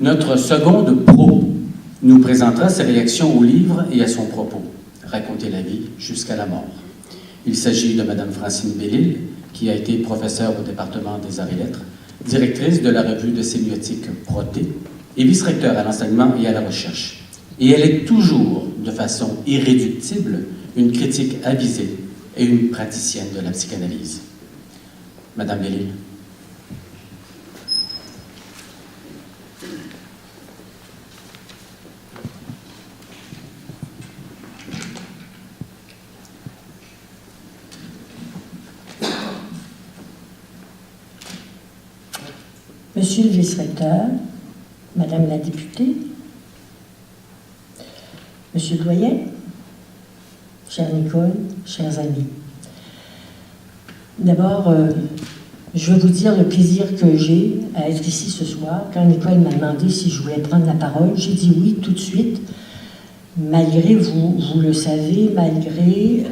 Notre seconde pro nous présentera ses réactions au livre et à son propos, Raconter la vie jusqu'à la mort. Il s'agit de Mme Francine Bellil, qui a été professeure au département des arts et lettres, directrice de la revue de sémiotique Proté et vice-recteur à l'enseignement et à la recherche. Et elle est toujours, de façon irréductible, une critique avisée et une praticienne de la psychanalyse. Madame Bellil. Monsieur le vice-recteur, Madame la députée, Monsieur le doyen, chère Nicole, chers amis. D'abord, je veux vous dire le plaisir que j'ai à être ici ce soir. Quand Nicole m'a demandé si je voulais prendre la parole, j'ai dit oui tout de suite, malgré, vous le savez, malgré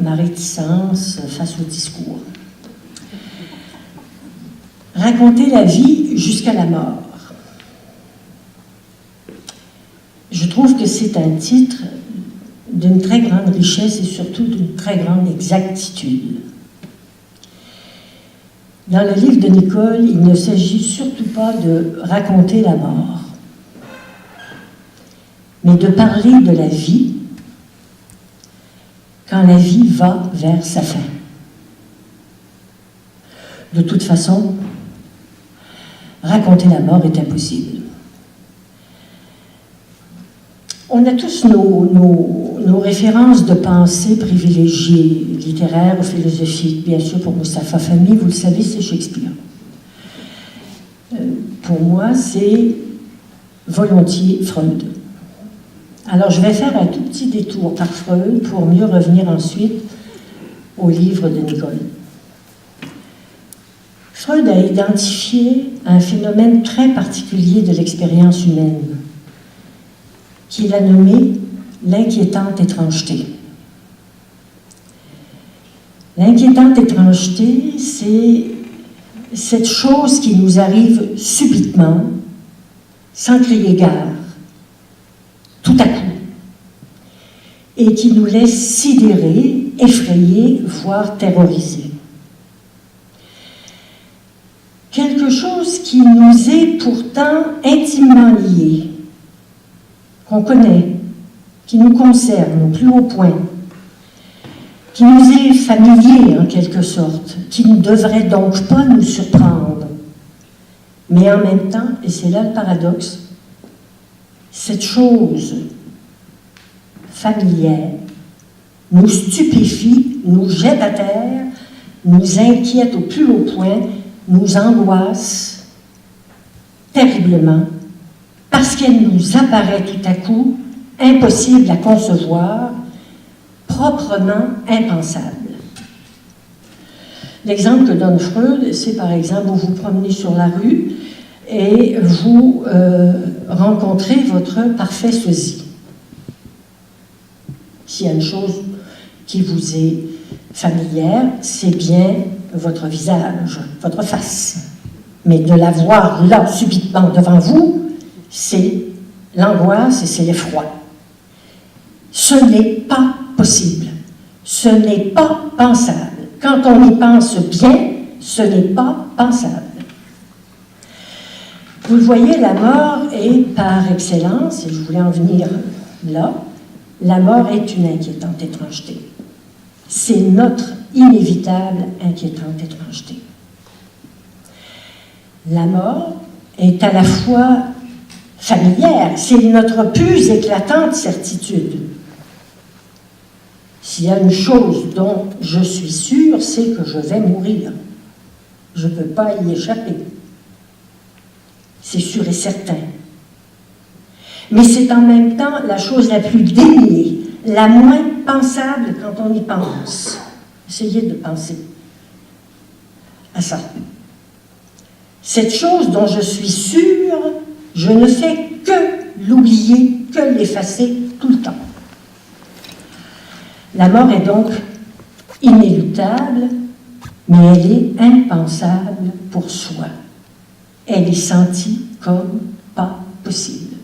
ma réticence face au discours. Raconter la vie jusqu'à la mort. Je trouve que c'est un titre d'une très grande richesse et surtout d'une très grande exactitude. Dans le livre de Nicole, il ne s'agit surtout pas de raconter la mort, mais de parler de la vie quand la vie va vers sa fin. De toute façon, raconter la mort est impossible. On a tous nos références de pensée privilégiées, littéraires ou philosophiques. Bien sûr, pour Mustapha Fahmy, vous le savez, c'est Shakespeare. Pour moi, c'est volontiers Freud. Alors, je vais faire un tout petit détour par Freud pour mieux revenir ensuite au livre de Nicole. Freud a identifié un phénomène très particulier de l'expérience humaine, qu'il a nommé l'inquiétante étrangeté. L'inquiétante étrangeté, c'est cette chose qui nous arrive subitement, sans crier gare, tout à coup, et qui nous laisse sidérer, effrayés, voire terrorisés. Quelque chose qui nous est pourtant intimement lié, qu'on connaît, qui nous concerne au plus haut point, qui nous est familier en quelque sorte, qui ne devrait donc pas nous surprendre. Mais en même temps, et c'est là le paradoxe, cette chose familière nous stupéfie, nous jette à terre, nous inquiète au plus haut point, nous angoisse terriblement, parce qu'elle nous apparaît tout à coup impossible à concevoir, proprement impensable. L'exemple que donne Freud, c'est par exemple, vous vous promenez sur la rue et vous rencontrez votre parfait sosie. S'il y a une chose qui vous est familière, c'est bien votre visage, votre face. Mais de la voir là, subitement, devant vous, c'est l'angoisse et c'est l'effroi. Ce n'est pas possible. Ce n'est pas pensable. Quand on y pense bien, ce n'est pas pensable. Vous le voyez, la mort est par excellence, et je voulais en venir là, la mort est une inquiétante étrangeté. C'est notre inévitable inquiétante étrangeté. La mort est à la fois familière, c'est notre plus éclatante certitude. S'il y a une chose dont je suis sûre, c'est que je vais mourir. Je ne peux pas y échapper. C'est sûr et certain. Mais c'est en même temps la chose la plus déniée, la moins pensable quand on y pense. Essayez de penser à ça. Cette chose dont je suis sûre, je ne fais que l'oublier, que l'effacer tout le temps. La mort est donc inéluctable, mais elle est impensable pour soi. Elle est sentie comme pas possible.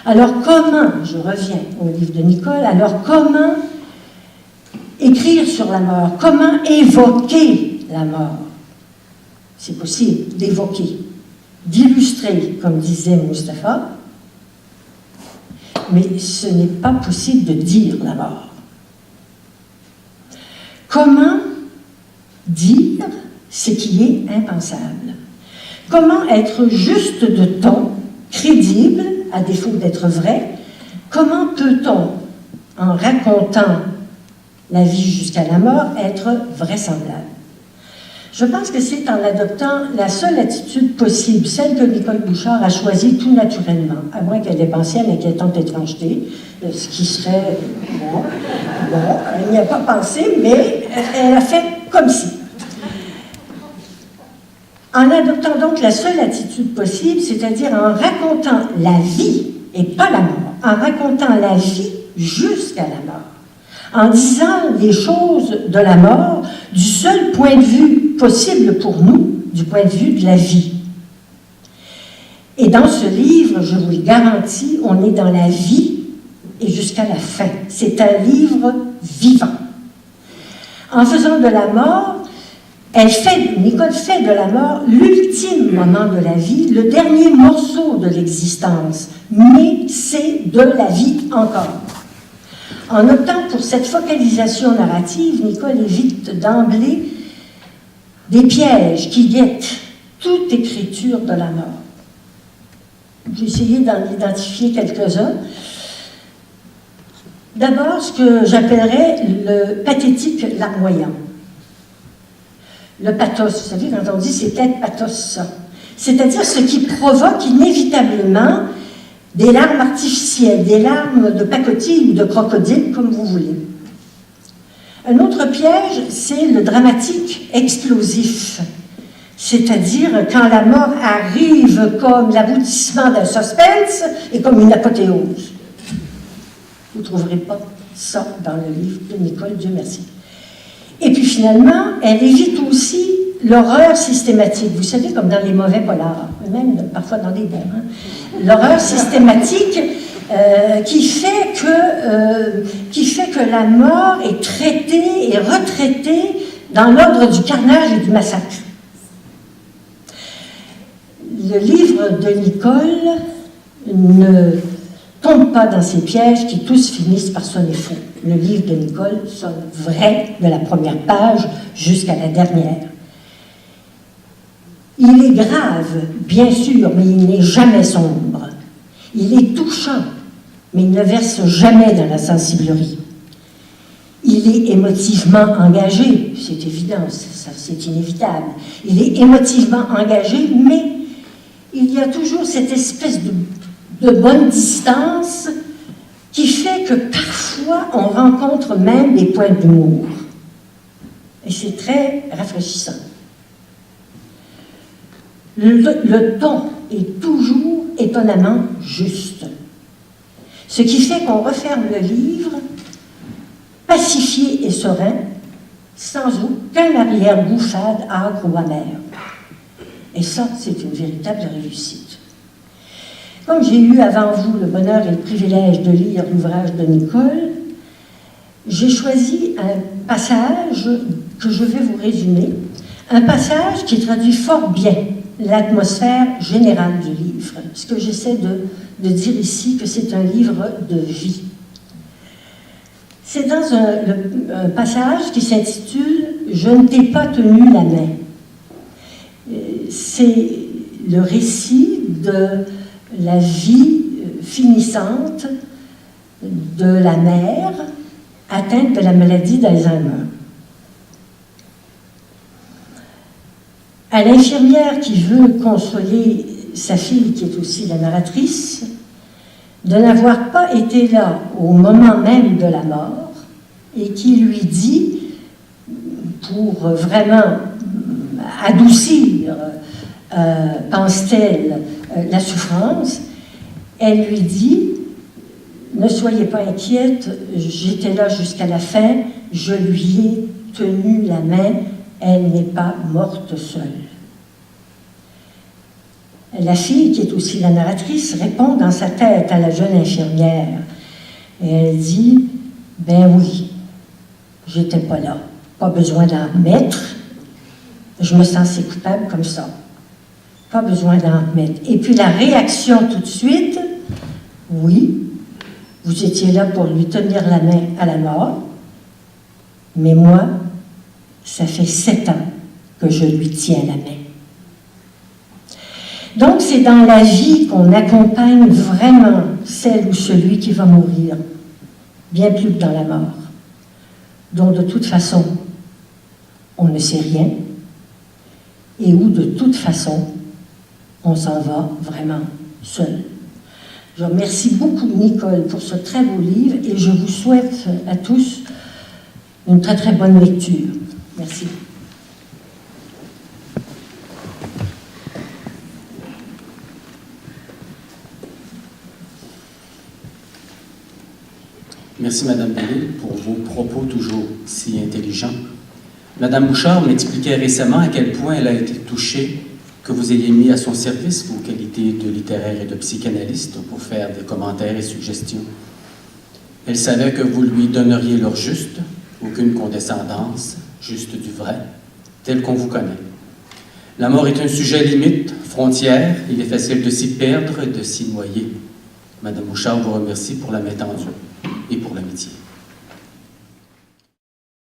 Alors comment, je reviens au livre de Nicole, alors comment écrire sur la mort? Comment évoquer la mort? C'est possible d'évoquer, d'illustrer, comme disait Mustapha, mais ce n'est pas possible de dire la mort. Comment dire ce qui est impensable? Comment être juste de ton, crédible, à défaut d'être vrai? Comment peut-on, en racontant la vie jusqu'à la mort, être vraisemblable? Je pense que c'est en adoptant la seule attitude possible, celle que Nicole Bouchard a choisie tout naturellement, à moins qu'elle ait pensé à l'inquiétante étrangeté, ce qui serait... Bon, elle n'y a pas pensé, mais elle a fait comme si. En adoptant donc la seule attitude possible, c'est-à-dire en racontant la vie, et pas la mort, en racontant la vie jusqu'à la mort, en disant les choses de la mort du seul point de vue possible pour nous, du point de vue de la vie. Et dans ce livre, je vous le garantis, on est dans la vie et jusqu'à la fin. C'est un livre vivant. En faisant de la mort, Nicole fait de la mort l'ultime moment de la vie, le dernier morceau de l'existence, mais c'est de la vie encore. En optant pour cette focalisation narrative, Nicole évite d'emblée des pièges qui guettent toute écriture de la mort. J'ai essayé d'en identifier quelques-uns. D'abord, ce que j'appellerais le pathétique larmoyant. Le pathos, vous savez, quand on dit c'est peut-être pathos, ça. C'est-à-dire ce qui provoque inévitablement des larmes artificielles, des larmes de pacotille ou de crocodile, comme vous voulez. Un autre piège, c'est le dramatique explosif. C'est-à-dire quand la mort arrive comme l'aboutissement d'un suspense et comme une apothéose. Vous ne trouverez pas ça dans le livre de Nicole, Dieu merci. Et puis finalement, elle évite aussi l'horreur systématique. Vous savez, comme dans les mauvais polars, même parfois dans les bons. Hein? L'horreur systématique qui fait que la mort est traitée et retraitée dans l'ordre du carnage et du massacre. Le livre de Nicole ne tombe pas dans ces pièges qui tous finissent par sonner faux. Le livre de Nicole sonne vrai de la première page jusqu'à la dernière. Il est grave, bien sûr, mais il n'est jamais sombre. Il est touchant, mais il ne verse jamais dans la sensiblerie. Il est émotivement engagé, c'est évident, c'est inévitable. Il est émotivement engagé, mais il y a toujours cette espèce de bonne distance qui fait que parfois on rencontre même des points d'humour. Et c'est très rafraîchissant. Le ton est toujours étonnamment juste. Ce qui fait qu'on referme le livre pacifié et serein, sans aucun arrière-goût fade, âcre ou amer. Et ça, c'est une véritable réussite. Comme j'ai eu avant vous le bonheur et le privilège de lire l'ouvrage de Nicole, j'ai choisi un passage que je vais vous résumer, un passage qui traduit fort bien l'atmosphère générale du livre. Ce que j'essaie de dire ici, que c'est un livre de vie. C'est dans un passage qui s'intitule « Je ne t'ai pas tenu la main ». C'est le récit de la vie finissante de la mère atteinte de la maladie d'Alzheimer. À l'infirmière qui veut consoler sa fille, qui est aussi la narratrice, de n'avoir pas été là au moment même de la mort, et qui lui dit, pour vraiment adoucir, pense-t-elle, la souffrance, elle lui dit « Ne soyez pas inquiète, j'étais là jusqu'à la fin, je lui ai tenu la main, elle n'est pas morte seule. » La fille, qui est aussi la narratrice, répond dans sa tête à la jeune infirmière. Et elle dit, « Ben oui, j'étais pas là. Pas besoin d'en remettre. Je me sens si coupable comme ça. Pas besoin d'en remettre. » Et puis la réaction tout de suite, « Oui, vous étiez là pour lui tenir la main à la mort, mais moi, ça fait 7 ans que je lui tiens la main. » Donc, c'est dans la vie qu'on accompagne vraiment celle ou celui qui va mourir, bien plus que dans la mort, dont de toute façon, on ne sait rien, et où de toute façon, on s'en va vraiment seul. Je remercie beaucoup Nicole pour ce très beau livre et je vous souhaite à tous une très très bonne lecture. Merci. Merci, Madame Bellil, pour vos propos toujours si intelligents. Madame Bouchard m'expliquait récemment à quel point elle a été touchée que vous ayez mis à son service vos qualités de littéraire et de psychanalyste pour faire des commentaires et suggestions. Elle savait que vous lui donneriez l'heure juste, aucune condescendance, juste du vrai, tel qu'on vous connaît. La mort est un sujet limite, frontière, il est facile de s'y perdre et de s'y noyer. Madame Bouchard vous remercie pour la main tendue et pour l'amitié.